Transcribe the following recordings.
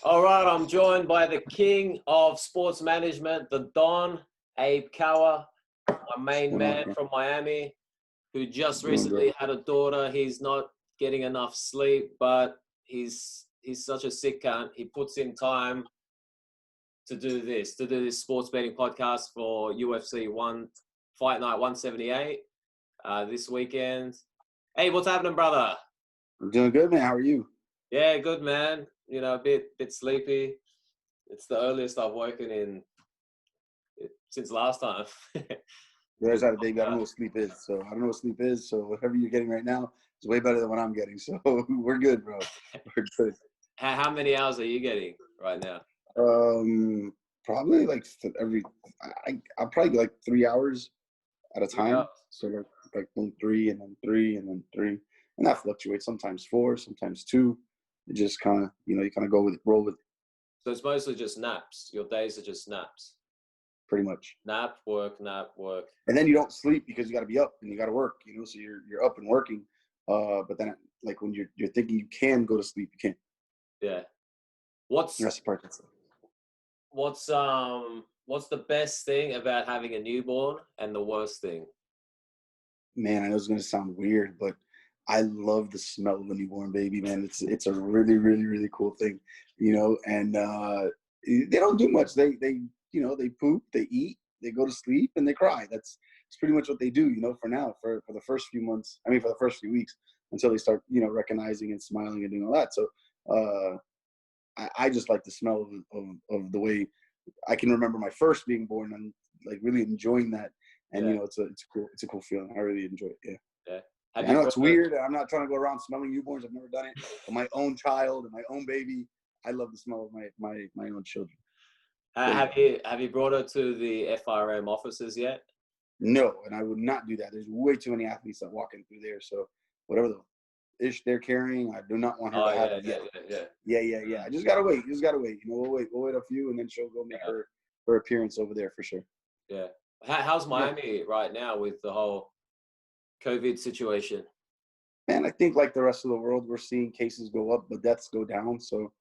All right, I'm joined by the king of sports management, the Don, Abe Kawa, my main man from Miami, who just recently had a daughter. He's not getting enough sleep, but he's such a sick cunt. He puts in time to do this sports betting podcast for UFC Fight Night 178 this weekend. Hey, what's happening, brother? I'm doing good, man. How are you? Yeah, good, man. You know, a bit sleepy. It's the earliest I've woken in since last time. There's that, baby. I don't know what sleep is. So I don't know what sleep is. So whatever you're getting right now is way better than what I'm getting. So we're good, bro. We're good. How many hours are you getting right now? Probably like I'll probably get like 3 hours at a time. So like 3 and then 3 and then 3, and that fluctuates. Sometimes 4, sometimes 2. It just kind of you kind of roll with it. So it's mostly just naps. Your days are just naps. Pretty much. Nap, work. And then you don't sleep because you got to be up and you got to work. So you're up and working. But then like when you're thinking you can go to sleep, you can't. Yeah. That's the part that's what's the best thing about having a newborn and the worst thing? Man, I know it's gonna sound weird, but I love the smell of a newborn baby, man. It's a really, really, really cool thing, and they don't do much. They they poop, they eat, they go to sleep, and they cry. That's pretty much what they do, for now, for the first few months. I mean, for the first few weeks until they start, recognizing and smiling and doing all that. So I just like the smell of the way I can remember my first being born and like really enjoying that. And it's a cool feeling. I really enjoy it. Yeah. I know it's weird. I'm not trying to go around smelling newborns. I've never done it. But my own child and my own baby, I love the smell of my own children. Have you brought her to the FRM offices yet? No, and I would not do that. There's way too many athletes that walk in through there. So whatever the ish they're carrying, I do not want her to have it yet. Yeah. I just gotta wait. We'll wait a few, and then she'll go make her appearance over there for sure. Yeah. How's Miami right now with the whole COVID situation? Man, I think like the rest of the world, we're seeing cases go up, but deaths go down. So,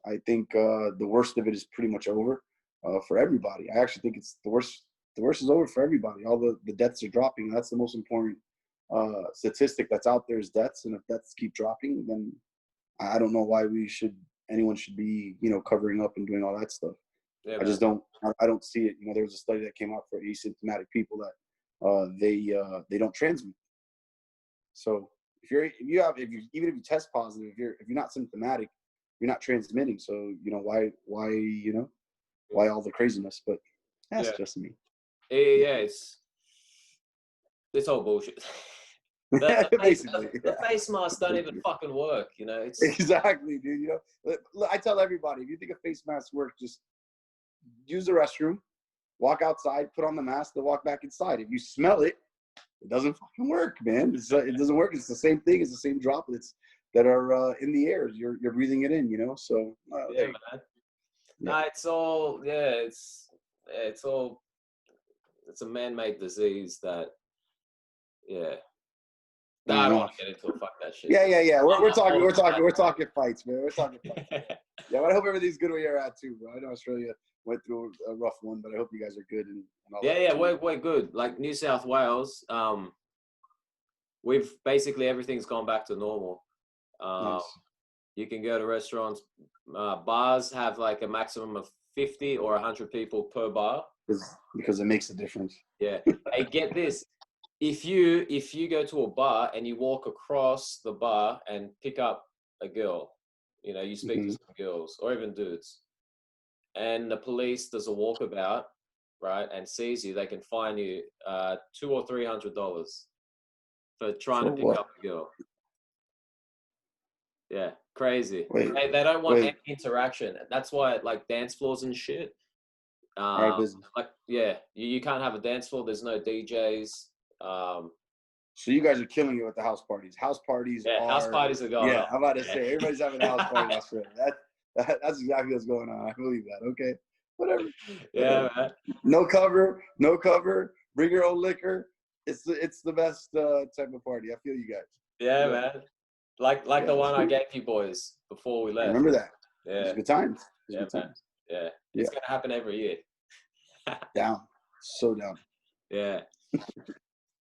I think the worst of it is pretty much over for everybody. I actually think it's the worst. The worst is over for everybody. All the deaths are dropping. That's the most important statistic that's out there is deaths. And if deaths keep dropping, then I don't know why anyone should be, covering up and doing all that stuff. Yeah, I just don't see it. There was a study that came out for asymptomatic people that they don't transmit. So even if you test positive, if you're not symptomatic, you're not transmitting. So why all the craziness? But that's just me. Yeah, it's all bullshit. The face masks don't even fucking work. It's exactly, dude. I tell everybody, if you think a face mask works, just use the restroom, walk outside, put on the mask, then walk back inside. If you smell it, it doesn't fucking work, man. It doesn't work. It's the same thing. It's the same droplets that are in the air. You're breathing it in, So man. No, it's all it's a man-made disease that No, I don't want to get into it. Fuck that shit. Yeah. We're talking fights, man. We're talking fights. Yeah, but I hope everything's good where you're at too, bro. I know Australia went through a rough one, but I hope you guys are good and all that. Yeah, we're good. Like New South Wales, we've basically everything's gone back to normal. Nice. You can go to restaurants, bars have like a maximum of 50 or 100 people per bar. Because it makes a difference. Yeah. Hey, get this. If you go to a bar and you walk across the bar and pick up a girl, you speak to some girls or even dudes, and the police does a walkabout, right, and sees you, they can fine you $200 or $300 for trying to pick up a girl. Yeah, crazy. They don't want any interaction. That's why like dance floors and shit. You can't have a dance floor. There's no DJs. So you guys are killing it with the house parties. House parties are going on. Yeah, I'm about to say everybody's having a house party in Australia. That's exactly what's going on. I believe that. Okay, whatever. Yeah, man. No cover. Bring your own liquor. It's the best type of party. I feel you guys. Yeah, man. Like the one I gave you boys before we left. I remember that. Yeah. It's good times. It's Yeah, good man. times. Yeah. It's gonna happen every year. Down. So down. Yeah.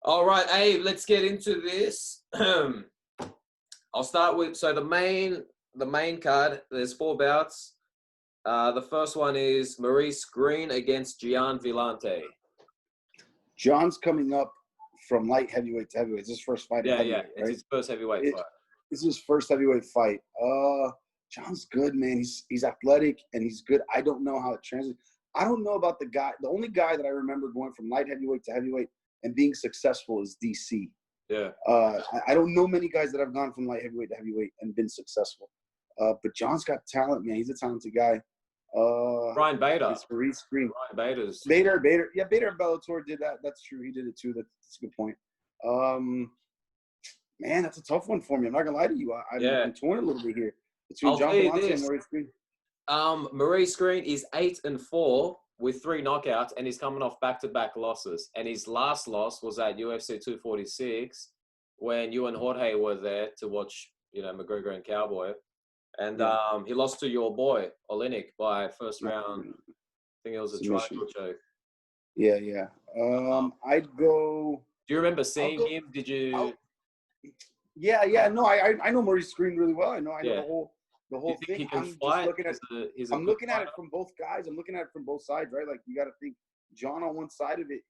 All right, Abe, let's get into this. I'll start with the main card. There's 4 bouts. The first one is Maurice Green against Gian Vilante. John's coming up from light heavyweight to heavyweight. It's his first fight in heavyweight, It's right? his first heavyweight fight. It's his first heavyweight fight. John's good, man. He's athletic and he's good. I don't know how it translates. I don't know about the guy. The only guy that I remember going from light heavyweight to heavyweight and being successful is DC. Yeah. I don't know many guys that have gone from light heavyweight to heavyweight and been successful. But John's got talent, man. He's a talented guy. Brian Bader. It's Maurice Green. Brian Bader's. Bader. Yeah, Bader and Bellator did that. That's true. He did it too. That's a good point. Man, that's a tough one for me. I'm not gonna lie to you. I'm torn a little bit here between John Vilante and Maurice Green. Maurice Green is 8-4 with 3 knockouts, and he's coming off back-to-back losses. And his last loss was at UFC 246 when you and Jorge were there to watch, McGregor and Cowboy. And he lost to your boy, Oleinik, by first round. I think it was a triangle choke. Yeah. I'd go. Do you remember seeing him? Did you? Yeah. No, I know Maurice Green really well. I know the whole thing. He can I'm fight? I'm looking at it from both guys. I'm looking at it from both sides, right? Like, you got to think John on one side of it.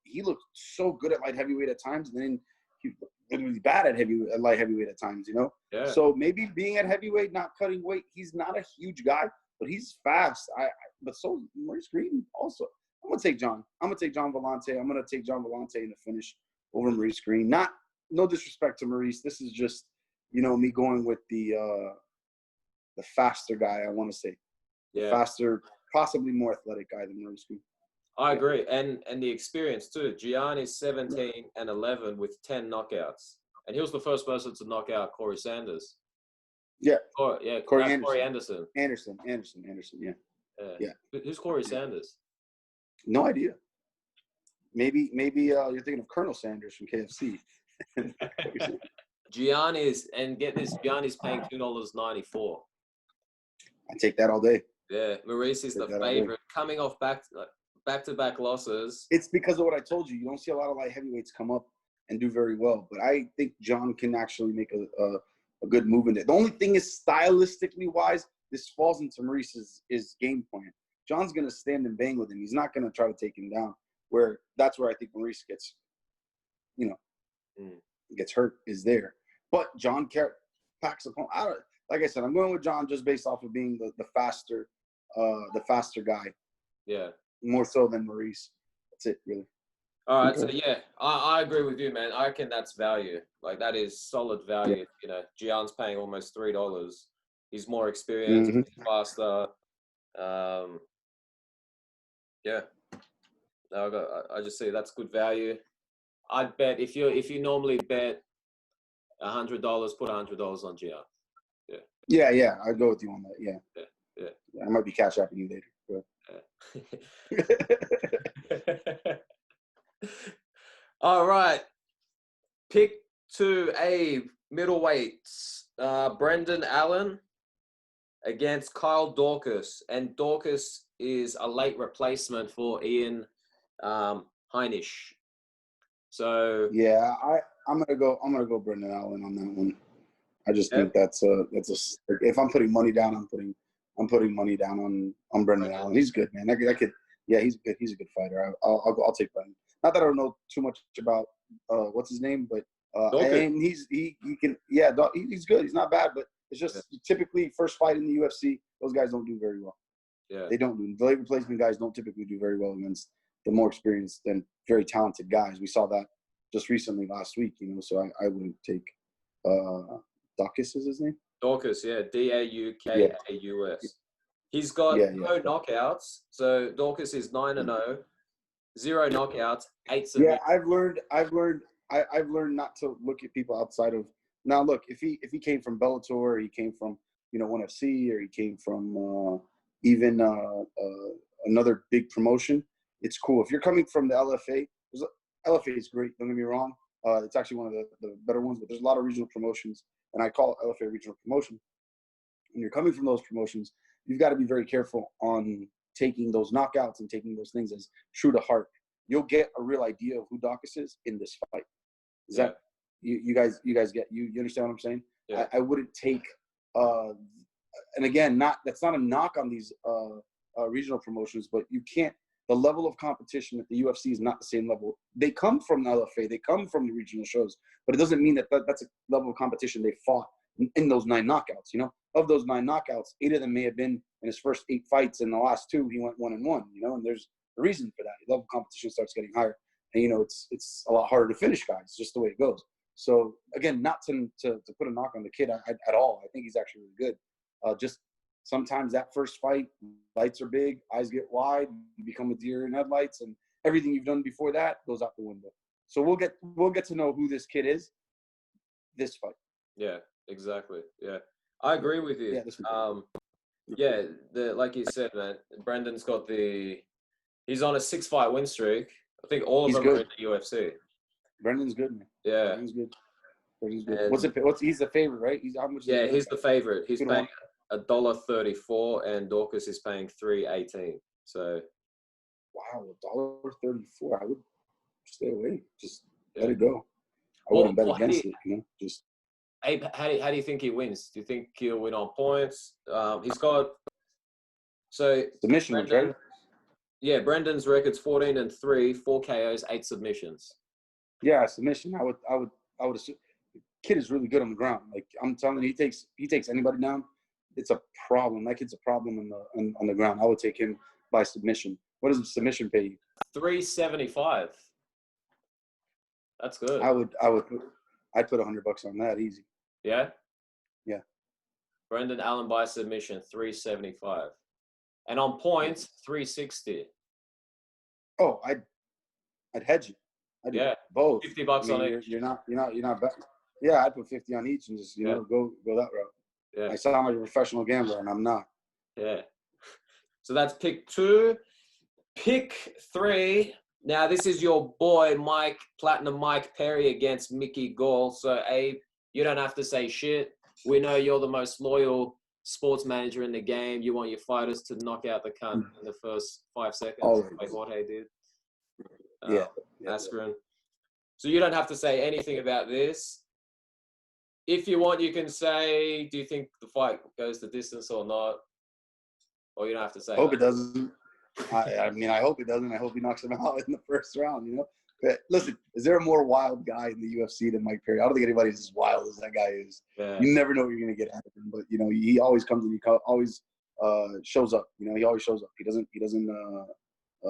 He looked so good at light heavyweight at times, and then he looked really bad at light heavyweight at times. Yeah. So maybe being at heavyweight, not cutting weight. He's not a huge guy, but he's fast. But so Maurice Green also. I'm gonna take John. I'm gonna take John Vilante. I'm gonna take John Vilante in the finish over Maurice Green. No disrespect to Maurice. This is just, me going with the faster guy, I want to say. Yeah. Faster, possibly more athletic guy than Maurice Green. I agree. And the experience too. Gian is 17-11 with 10 knockouts. And he was the first person to knock out Corey Sanders. Yeah. Corey Anderson. Anderson, yeah. Who's Corey Sanders? No idea. Maybe you're thinking of Colonel Sanders from KFC. Gian is paying $2.94. I take that all day. Yeah, Maurice is the favorite, coming off back-to-back losses. It's because of what I told you. You don't see a lot of light heavyweights come up and do very well, but I think John can actually make a good move in it. The only thing is, stylistically wise, this falls into Maurice's game plan. John's gonna stand and bang with him. He's not gonna try to take him down. That's where I think Maurice gets, gets hurt, is there. But John packs a punch. Like I said, I'm going with John just based off of being the faster guy. Yeah. More so than Maurice. That's it, really. All right. Okay. So I agree with you, man. I reckon that's value. Like, that is solid value. Yeah. Gian's paying almost $3. He's more experienced, faster. Yeah. I just say that's good value. I'd bet if you normally bet $100, put $100 on Gian. Yeah. I'd go with you on that. Yeah. I might be cash apping you later. All right. Pick 2, Abe, middleweights. Brendan Allen against Kyle Dorcas. And Dorcas is a late replacement for Ian Heinisch. So yeah, I'm gonna go Brendan Allen on that one. I just think that's if I'm putting money down, I'm putting money down on Brendan Allen. He's good, man. He's good. He's a good fighter. I'll take Brendan. Not that I don't know too much about what's his name, but and he's good. He's not bad, but it's just typically first fight in the UFC, those guys don't do very well. Yeah, they don't do. The late replacement guys don't typically do very well against the more experienced and very talented guys. We saw that just recently last week, So I wouldn't take Daukaus is his name. Daukaus, yeah, Daukaus. He's got no knockouts, so Daukaus is 9-0, 0 knockouts, 8 submissions. Yeah, I've learned not to look at people outside of. Now, look, if he came from Bellator, or he came from ONE FC, or he came from even another big promotion, it's cool. If you're coming from the LFA, LFA is great. Don't get me wrong. It's actually one of the better ones, but there's a lot of regional promotions, and I call LFA regional promotion. when you're coming from those promotions, you've got to be very careful on taking those knockouts and taking those things as true to heart. You'll get a real idea of who Dawkins is in this fight. Is that you guys get you understand what I'm saying? Yeah. I wouldn't take and again, that's not a knock on these regional promotions, but you can't. The level of competition at the UFC is not the same level. They come from the LFA, they come from the regional shows, but it doesn't mean that's a level of competition they fought in those 9 knockouts. You know, of those 9 knockouts, 8 of them may have been in his first 8 fights, and the last 2 he went 1-1. You know, and there's a reason for that. The level of competition starts getting higher, and you know it's a lot harder to finish guys. Just the way it goes. So again, not to put a knock on the kid at all. I think he's actually really good. Just sometimes that first fight, lights are big, eyes get wide, you become a deer in headlights, and everything you've done before that goes out the window. So we'll get to know who this kid is this fight. Yeah, exactly. Yeah, I agree with you. Yeah, like you said, man, Brendan's got he's on a 6-fight win streak. I think all of them are in the UFC. Brendan's good, man. Yeah, Brendan's good. He's the favorite, right? How much? Yeah, he's the favorite. He's paying $1.34, and Dawkins is paying $3.18. So, wow, $1.34. I would stay away. Just let it go. I wouldn't bet against it. You know, just. Abe, how do you think he wins? Do you think he'll win on points? He's got submissions, right? Yeah, Brendan's record's 14-3, 4 KOs, 8 submissions. Yeah, submission. I would assume. Kid is really good on the ground. Like I'm telling you, he takes anybody down. It's a problem. That kid's a problem on the ground. I would take him by submission. What does the submission pay you? $3.75. That's good. I'd put $100 on that easy. Yeah. Yeah. Brendan Allen by submission, $3.75, and on points, $3.60. Oh, I'd hedge it. I'd do both. $50 on each. You're not bad. Yeah, I'd put 50 on each and just go that route. Yeah. I sound like a professional gambler, and I'm not. Yeah. So that's pick 2. Pick 3. Now this is your boy Platinum Mike Perry against Mickey Gall. So Abe, you don't have to say shit. We know you're the most loyal sports manager in the game. You want your fighters to knock out the cunt in the first 5 seconds, like Jorge did. Askren. So you don't have to say anything about this. If you want, you can say, do you think the fight goes the distance or not? Or you don't have to say. I hope it doesn't. I mean, I hope it doesn't. I hope he knocks him out in the first round, you know? But listen, is there a more wild guy in the UFC than Mike Perry? I don't think anybody's as wild as that guy is. Yeah. You never know what you're going to get out of him. But, you know, he always comes and he always shows up. You know, he always shows up. He doesn't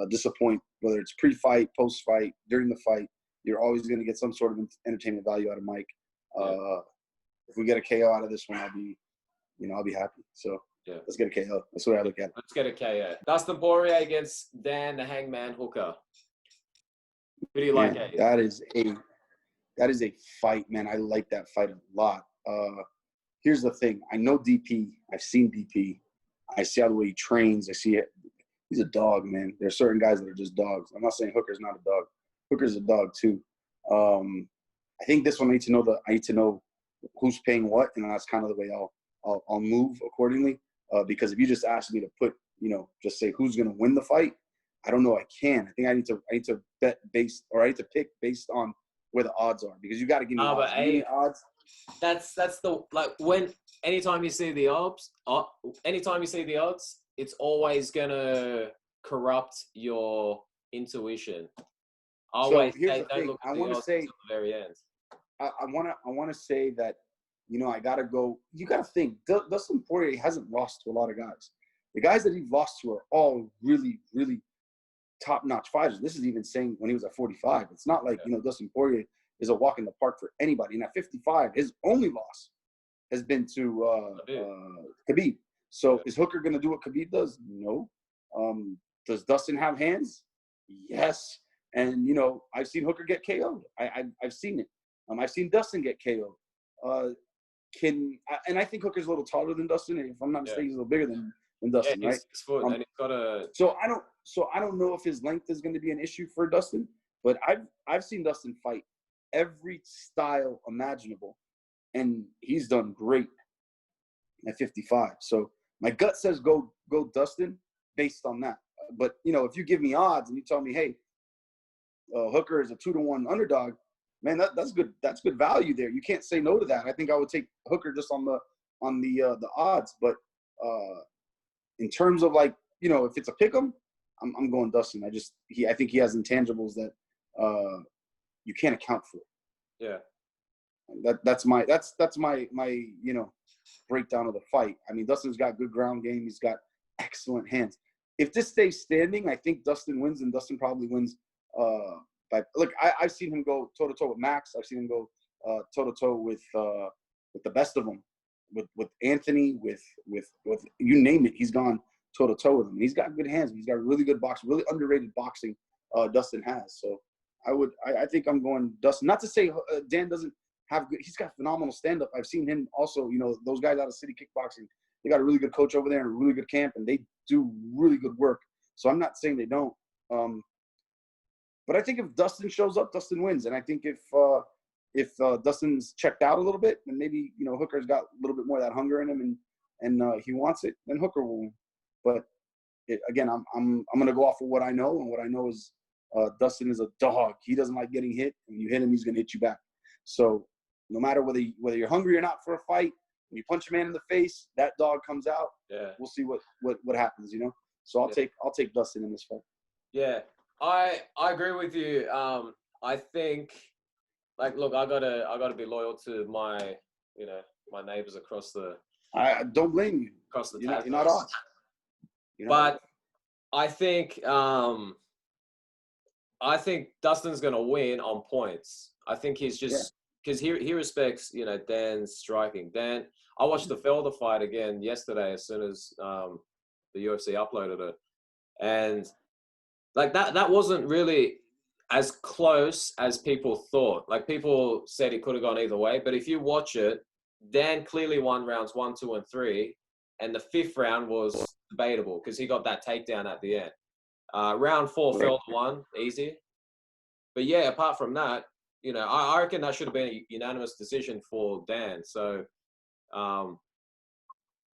disappoint, whether it's pre-fight, post-fight, during the fight. You're always going to get some sort of entertainment value out of Mike. If we get a KO out of this one, I'll be happy. So let's get a KO. That's the way I look at it. Let's get a KO. Dustin Poirier against Dan the Hangman Hooker. Who do you like? That is a fight, man. I like that fight a lot. Here's the thing. I know DP. I've seen DP. I see how the way he trains. I see it. He's a dog, man. There are certain guys that are just dogs. I'm not saying Hooker's not a dog. Hooker's a dog too. I think this one I need to know who's paying what, and that's kind of the way I'll move accordingly. Because if you just ask me to put, just say who's going to win the fight, I don't know. I can. I think I need to bet I need to pick based on where the odds are, because you got to give me odds. But give me odds. That's anytime you see the odds, it's always gonna corrupt your intuition. Always. So here's the thing. Look at I want to say at the very end. I want to say that I gotta go. You gotta think. Dustin Poirier hasn't lost to a lot of guys. The guys that he's lost to are all really, really top-notch fighters. This is even saying when he was at 45. It's not like Dustin Poirier is a walk in the park for anybody. And at 55, his only loss has been to Khabib. So is Hooker going to do what Khabib does? No. Does Dustin have hands? Yes. And, I've seen Hooker get KO'd. I've seen it. I've seen Dustin get KO'd. And I think Hooker's a little taller than Dustin. If I'm not mistaken, he's a little bigger than Dustin, right? And he's got a... So I don't know if his length is going to be an issue for Dustin, but I've seen Dustin fight every style imaginable, and he's done great. at 55. So my gut says go Dustin based on that. But, you know, if you give me odds and you tell me, hey, Hooker is a 2-1 underdog, man, that's good. That's good value there. You can't say no to that. I think I would take Hooker just on the odds. But in terms of, like, you know, if it's a pick 'em, I'm going Dustin. I think he has intangibles that you can't account for. Yeah. That's my you know, breakdown of the fight. I mean, Dustin's got good ground game. He's got excellent hands. If this stays standing, I think Dustin wins, and Dustin probably wins. Look, I've seen him go toe to toe with Max. I've seen him go toe to toe with the best of them, with Anthony, with you name it. He's gone toe to toe with him. He's got good hands. He's got really good boxing, really underrated boxing. Dustin has. So I think I'm going Dustin. Not to say Dan doesn't have good. He's got phenomenal stand up. I've seen him also. You know, those guys out of City Kickboxing, they got a really good coach over there and a really good camp, and they do really good work. So I'm not saying they don't. But I think if Dustin shows up, Dustin wins. And I think if Dustin's checked out a little bit, and maybe, you know, Hooker's got a little bit more of that hunger in him, and he wants it, then Hooker will win. But again, I'm gonna go off of what I know, and what I know is Dustin is a dog. He doesn't like getting hit. When you hit him, he's gonna hit you back. So no matter whether you're hungry or not for a fight, when you punch a man in the face, that dog comes out. Yeah. We'll see what happens, you know. So I'll take Dustin in this fight. Yeah, I agree with you. I think, like, look, I gotta be loyal to my, you know, my neighbors across the. I don't blame you. Across the. You're not off. But I think Dustin's gonna win on points. I think he's just because he respects, you know, Dan's striking. Dan, I watched the Felder fight again yesterday as soon as the UFC uploaded it, and like that wasn't really as close as people thought. Like, people said it could have gone either way, but if you watch it, Dan clearly won rounds 1, 2, and 3, and the 5th round was debatable because he got that takedown at the end. Round 4, Felder won easy, but yeah, apart from that, you know, I reckon that should have been a unanimous decision for Dan. So,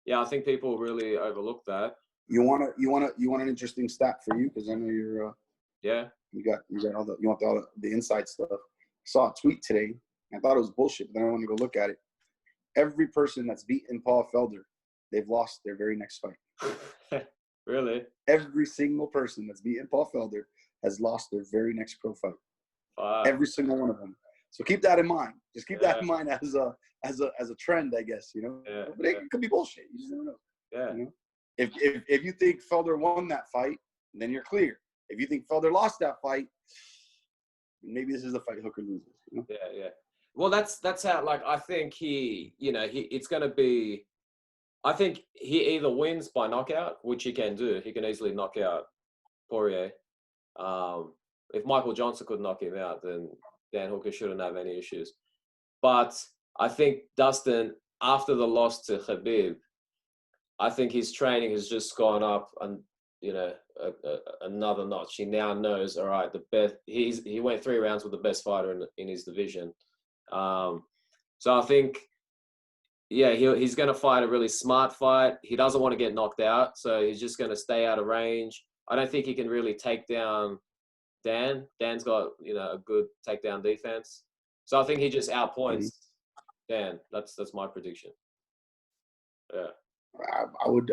yeah, I think people really overlooked that. You want an interesting stat for you, because I know you're you got all the, you want all the inside stuff. I saw a tweet today. I thought it was bullshit, but then I want to go look at it. Every person that's beaten Paul Felder, they've lost their very next fight. Really? Every single person that's beaten Paul Felder has lost their very next pro fight. Every single one of them. So keep that in mind. Just keep that in mind as a trend, I guess, you know. Yeah. But it could be bullshit. You just never know. Yeah. You know? If you think Felder won that fight, then you're clear. If you think Felder lost that fight, maybe this is the fight Hooker loses. You know? Yeah. Well, that's how, like, I think it's going to be, I think he either wins by knockout, which he can do. He can easily knock out Poirier. If Michael Johnson could knock him out, then Dan Hooker shouldn't have any issues. But I think Dustin, after the loss to Khabib, I think his training has just gone up, and, you know, another notch. He now knows, all right, the best. He went 3 rounds with the best fighter in his division. So I think, yeah, he's going to fight a really smart fight. He doesn't want to get knocked out, so he's just going to stay out of range. I don't think he can really take down Dan. Dan's got, you know, a good takedown defense. So I think he just outpoints Dan. That's my prediction. Yeah. I would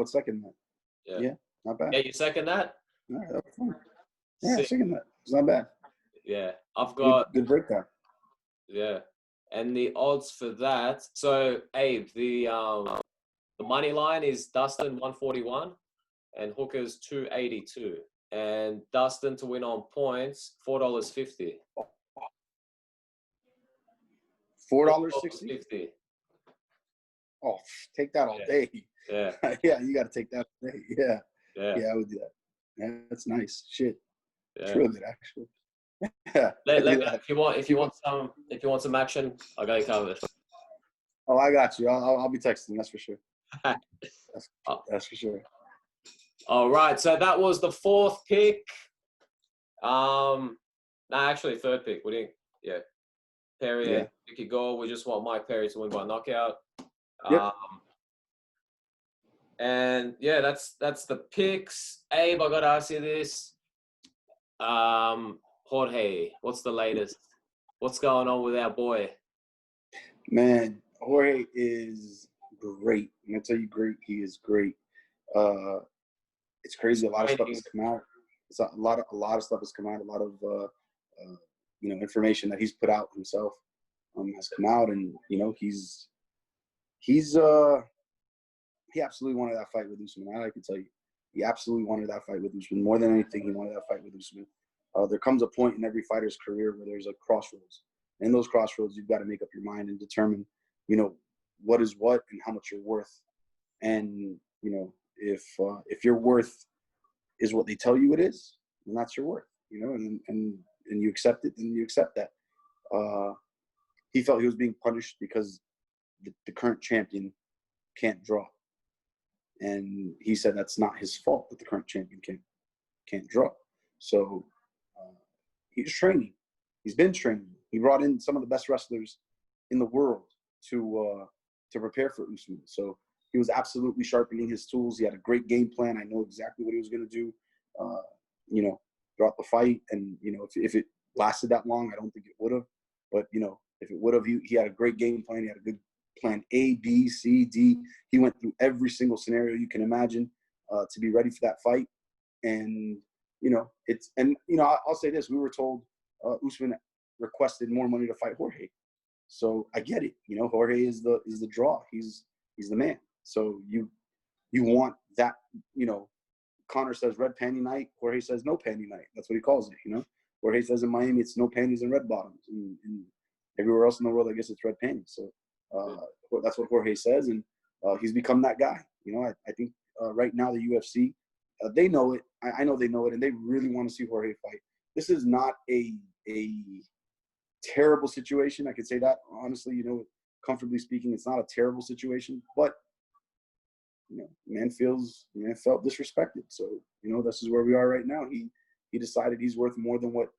second that. Yeah, not bad. Yeah, you second that? All right, that's fine. Yeah, second that. It's not bad. Yeah, I've got good breakdown. Yeah, and the odds for that. So Abe, the money line is Dustin 141, and Hooker's 282, and Dustin to win on points $4.50. $4.60. Oh, take that all day. Yeah. Yeah, you got to take that all day. Yeah. Yeah, I would do that. Yeah, that's nice. Shit. Yeah. It's really good, actually. Yeah. If you want some action, I got you covered. Oh, I got you. I'll be texting. That's for sure. That's for sure. All right. So that was the 4th pick. Actually 3rd pick. We didn't. Yeah. Perry and Vicky Gold. We just want Mike Perry to win by knockout. Yep. And yeah, that's the picks. Abe, I got to ask you this. Jorge, what's the latest? What's going on with our boy? Man, Jorge is great. I'm gonna tell you, great. He is great. It's crazy. A lot of stuff has come out. It's a lot of stuff has come out. A lot of information that he's put out himself has come out, and he absolutely wanted that fight with Usman. I can tell you, he absolutely wanted that fight with Usman more than anything. He wanted that fight with Usman. There comes a point in every fighter's career where there's a crossroads. In those crossroads, you've got to make up your mind and determine, what is what and how much you're worth. And if your worth is what they tell you it is, then that's your worth. And you accept it, and you accept that. He felt he was being punished because the current champion can't draw. And he said that's not his fault that the current champion can't draw. So he's training. He's been training. He brought in some of the best wrestlers in the world to prepare for Usman. So he was absolutely sharpening his tools. He had a great game plan. I know exactly what he was going to do, throughout the fight. And, if it lasted that long, I don't think it would have. But, if it would have, he had a great game plan. He had a good plan A, B, C, D. He went through every single scenario you can imagine to be ready for that fight. And, I'll say this. We were told Usman requested more money to fight Jorge. So I get it. Jorge is the draw. He's the man. So you want that, Conor says red panty night. Jorge says no panty night. That's what he calls it, Jorge says in Miami it's no panties and red bottoms. And everywhere else in the world, I guess it's red panties. So that's what Jorge says. And he's become that guy. I think right now the UFC, they know it. I know they know it. And they really want to see Jorge fight. This is not a terrible situation. I could say that honestly, comfortably speaking, it's not a terrible situation, but man felt disrespected. So, this is where we are right now. He decided he's worth more than what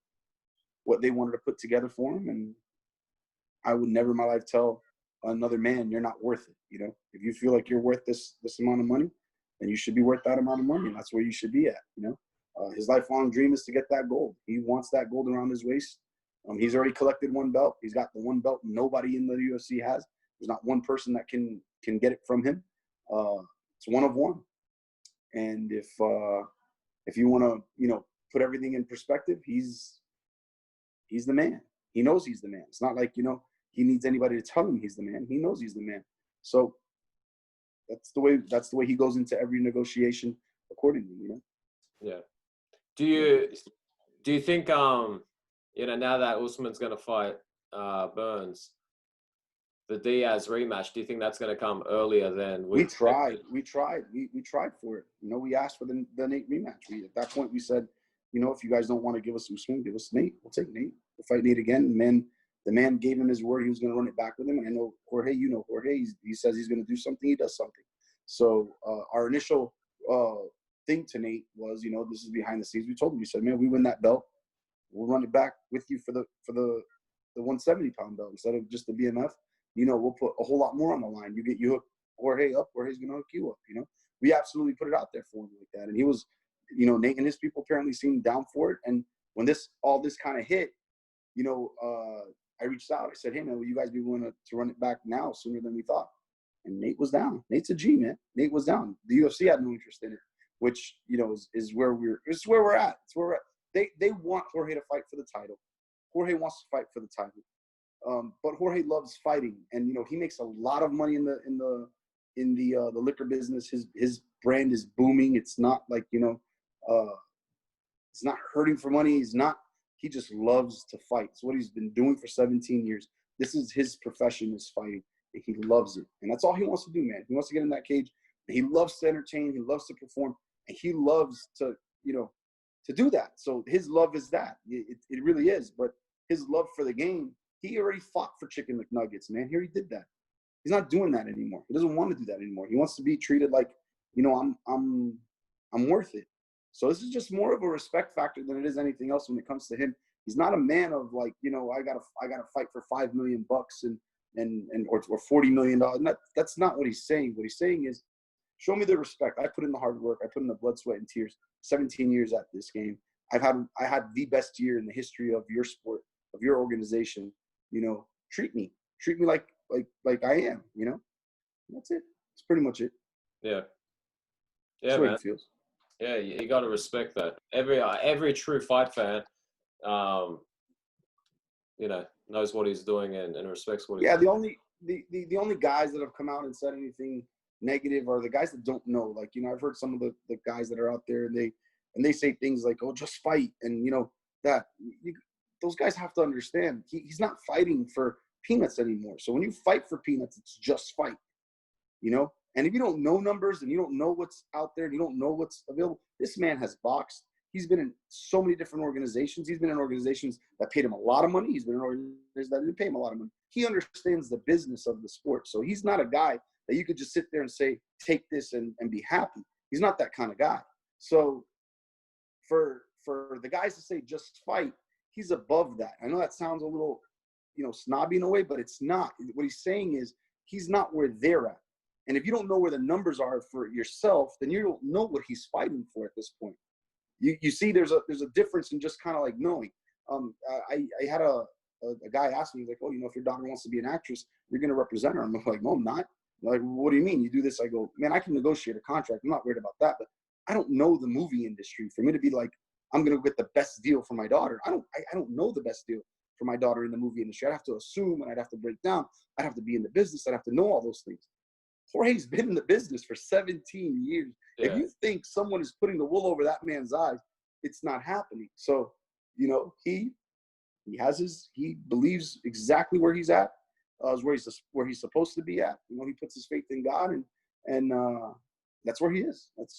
they wanted to put together for him. And I would never in my life tell another man you're not worth it. If you feel like you're worth this amount of money, then you should be worth that amount of money. And that's where you should be at. His lifelong dream is to get that gold. He wants that gold around his waist. He's already collected one belt. He's got the one belt nobody in the UFC has. There's not one person that can get it from him. It's one of one. And if you want to, put everything in perspective, he's the man. He knows he's the man. It's not like, he needs anybody to tell him he's the man. He knows he's the man. So that's the way he goes into every negotiation accordingly, Yeah. Do you think now that Usman's gonna fight Burns, the Diaz rematch, do you think that's gonna come earlier than we tried? We tried for it. We asked for the Nate rematch. At that point we said, if you guys don't want to give us Usman, give us Nate. We'll take Nate. We'll fight Nate again. The man gave him his word he was gonna run it back with him. And I know Jorge, Jorge, he says he's gonna do something, he does something. So our initial thing to Nate was, this is behind the scenes. We told him, we said, man, we win that belt, we'll run it back with you for the 170-pound belt instead of just the BMF. We'll put a whole lot more on the line. You hook Jorge up, Jorge's gonna hook you up. We absolutely put it out there for him like that, and he was, Nate and his people apparently seemed down for it. And when all this kind of hit, I reached out. I said, hey man, will you guys be willing to run it back now sooner than we thought? And Nate was down. Nate's a G, man. Nate was down. The UFC had no interest in it, which is where we're at. It's where we're at. They want Jorge to fight for the title. Jorge wants to fight for the title. But Jorge loves fighting, and he makes a lot of money in the liquor business. His brand is booming. It's not like it's not hurting for money. He just loves to fight. It's what he's been doing for 17 years. This is his profession, is fighting. And he loves it. And that's all he wants to do, man. He wants to get in that cage. He loves to entertain. He loves to perform. And he loves to do that. So his love is that. It really is. But his love for the game, he already fought for chicken McNuggets, man. Here he did that. He's not doing that anymore. He doesn't want to do that anymore. He wants to be treated like, I'm worth it. So this is just more of a respect factor than it is anything else when it comes to him. He's not a man of like, I gotta fight for $5 million or $40 million. That's not what he's saying. What he's saying is, show me the respect. I put in the hard work. I put in the blood, sweat, and tears. 17 years at this game. I had the best year in the history of your sport, of your organization. You know, treat me like I am. You know, that's it. That's pretty much it. Yeah. Yeah, that's the way man. it feels. Yeah, you got to respect that. Every true fight fan, you know, knows what he's doing and respects what he's doing. The only guys that have come out and said anything negative are the guys that don't know. Like, you know, I've heard some of the guys that are out there and they say things like, "Oh, just fight," and you know that those guys have to understand he's not fighting for peanuts anymore. So when you fight for peanuts, it's just fight, you know. And if you don't know numbers and you don't know what's out there and you don't know what's available, this man has boxed. He's been in so many different organizations. He's been in organizations that paid him a lot of money. He's been in organizations that didn't pay him a lot of money. He understands the business of the sport. So he's not a guy that you could just sit there and say, take this and be happy. He's not that kind of guy. So for the guys to say just fight, he's above that. I know that sounds a little, you know, snobby in a way, but it's not. What he's saying is he's not where they're at. And if you don't know where the numbers are for yourself, then you don't know what he's fighting for at this point. You see, there's a difference in just kind of like knowing. I had a guy ask me, like, "Oh, you know, if your daughter wants to be an actress, you're going to represent her." I'm like, "No, I'm not." Like, "What do you mean? You do this?" I go, "Man, I can negotiate a contract. I'm not worried about that, but I don't know the movie industry for me to be like, I'm going to get the best deal for my daughter. I don't know the best deal for my daughter in the movie industry. I'd have to assume, and I'd have to break down. I'd have to be in the business. I'd have to know all those things." Jorge's been in the business for 17 years. Yeah. If you think someone is putting the wool over that man's eyes, it's not happening. So, you know, he believes exactly where he's at, where he's supposed to be at. You know, he puts his faith in God, and that's where he is. That's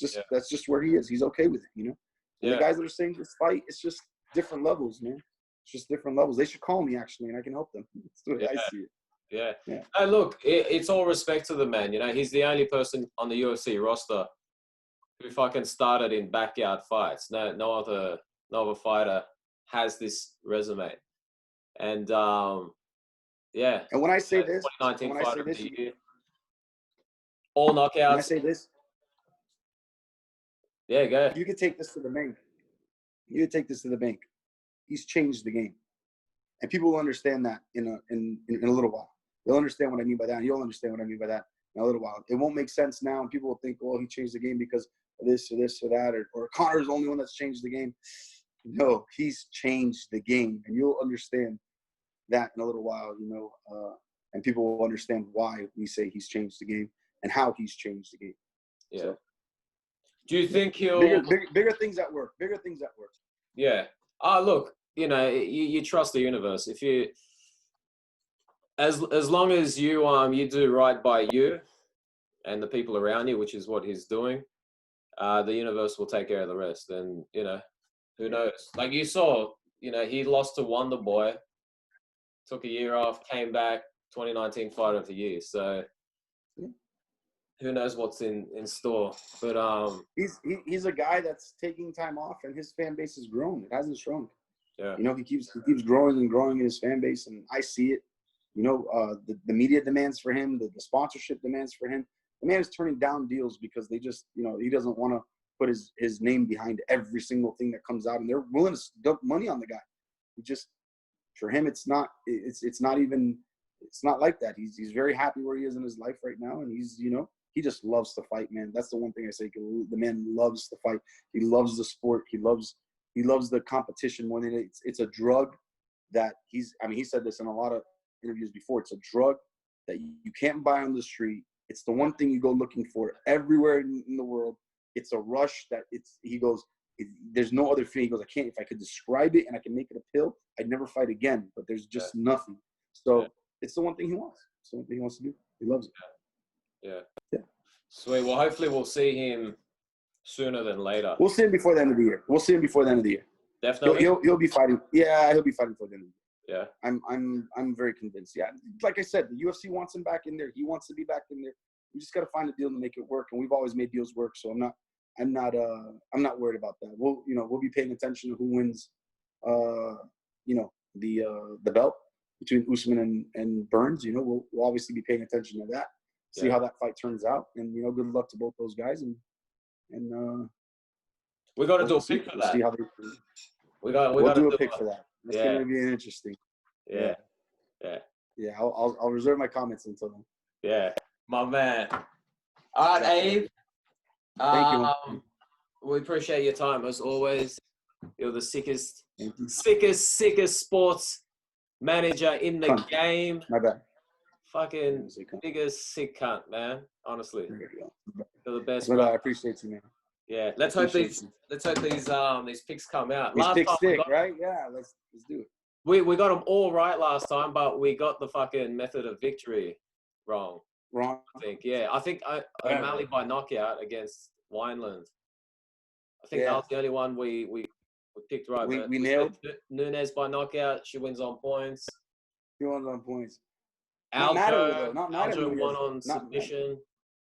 just where he is. He's okay with it, you know. And the guys that are saying this fight, it's just different levels, man. It's just different levels. They should call me actually, and I can help them. That's the way I see it. Yeah. Hey, look, it's all respect to the man. You know, he's the only person on the UFC roster who fucking started in backyard fights. No other fighter has this resume. And yeah. And when I say this, 2019 fighter of the year, all knockouts. When I say this, yeah, go. You could take this to the bank. You could take this to the bank. He's changed the game, and people will understand that in a little while. They'll understand what I mean by that, and you'll understand what I mean by that in a little while. It won't make sense now, and people will think, "Oh, he changed the game because of this or this or that," or Connor's the only one that's changed the game. No, he's changed the game, and you'll understand that in a little while, you know, and people will understand why we say he's changed the game and how he's changed the game. Yeah. So, do you think he'll bigger things at work? Bigger things at work. Yeah. Look, you know, you trust the universe. If you, as long as you do right by you and the people around you, which is what he's doing, the universe will take care of the rest. And you know, who knows? Like you saw, you know, he lost to Wonder Boy, took a year off, came back, 2019 Fighter of the Year. So who knows what's in store? But he's a guy that's taking time off, and his fan base has grown. It hasn't shrunk. Yeah. You know, he keeps growing and growing in his fan base, and I see it. You know, the media demands for him, the sponsorship demands for him. The man is turning down deals because they just, you know, he doesn't want to put his name behind every single thing that comes out, and they're willing to dump money on the guy. He just, for him, it's not like that. He's very happy where he is in his life right now, and he's, you know, he just loves to fight, man. That's the one thing I say. The man loves to fight. He loves the sport. He loves the competition more than it's a drug that he said this in a lot of interviews before. It's a drug that you can't buy on the street. It's the one thing you go looking for everywhere in the world. It's a rush that there's no other feeling. He goes, if I could describe it and I can make it a pill, I'd never fight again, but there's just nothing. So it's the one thing he wants. It's the one thing he wants to do. He loves it. Yeah. Sweet. Well, hopefully we'll see him sooner than later. We'll see him before the end of the year. Definitely. He'll be fighting. Yeah, he'll be fighting for the end of the year. Yeah. I'm very convinced. Yeah. Like I said, the UFC wants him back in there. He wants to be back in there. We just got to find a deal to make it work, and we've always made deals work. So I'm not worried about that. We'll be paying attention to who wins, the belt between Usman and Burns. You know, we'll obviously be paying attention to that. see how that fight turns out. And, you know, good luck to both those guys. And we got to do a pick for that. See how they, we'll do a pick for that. It's going to be interesting. Yeah. I'll reserve my comments until then. Yeah, my man. All right, Abe. Thank you. We appreciate your time as always. You're the sickest sports manager in the game. My bad. Fucking biggest sick cunt, man. Honestly, you're the best. But I appreciate you, man. Yeah, let's hope these picks come out. These picks stick, right? Yeah, let's do it. We got them all right last time, but we got the fucking method of victory wrong. I think O'Malley by knockout against Wineland. I think that was the only one we picked right. We nailed Nunes by knockout. She wins on points. She wins on points. Aljo won on submission.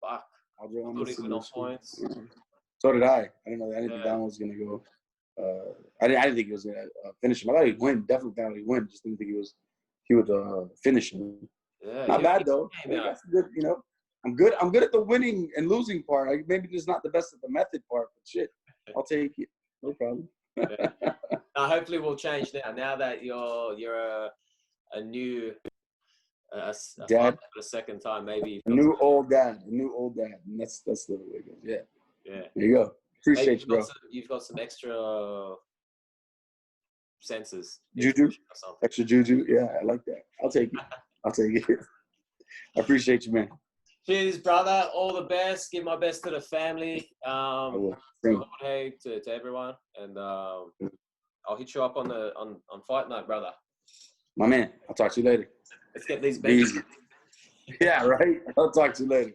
Fuck. Aljo won on points. Yeah. So did I. I didn't know that. I didn't think that one was gonna go. I didn't think he was gonna finish him. I thought he'd win. Definitely thought he'd win. Just didn't think he would finish him. Yeah, not bad though. That's good. You know, I'm good at the winning and losing part. Maybe just not the best at the method part, but shit, I'll take it. No problem. Hopefully, we'll change now. Now that you're a new dad for the second time, maybe a new old dad. And that's the way it goes. Yeah. There you go. Appreciate you, bro. You've got some extra senses. Juju? Extra juju? Yeah, I like that. I'll take it. I appreciate you, man. Cheers, brother. All the best. Give my best to the family. Hey to everyone. And I'll hit you up on Fight Night, brother. My man. I'll talk to you later. Let's get these babies. Yeah, right? I'll talk to you later.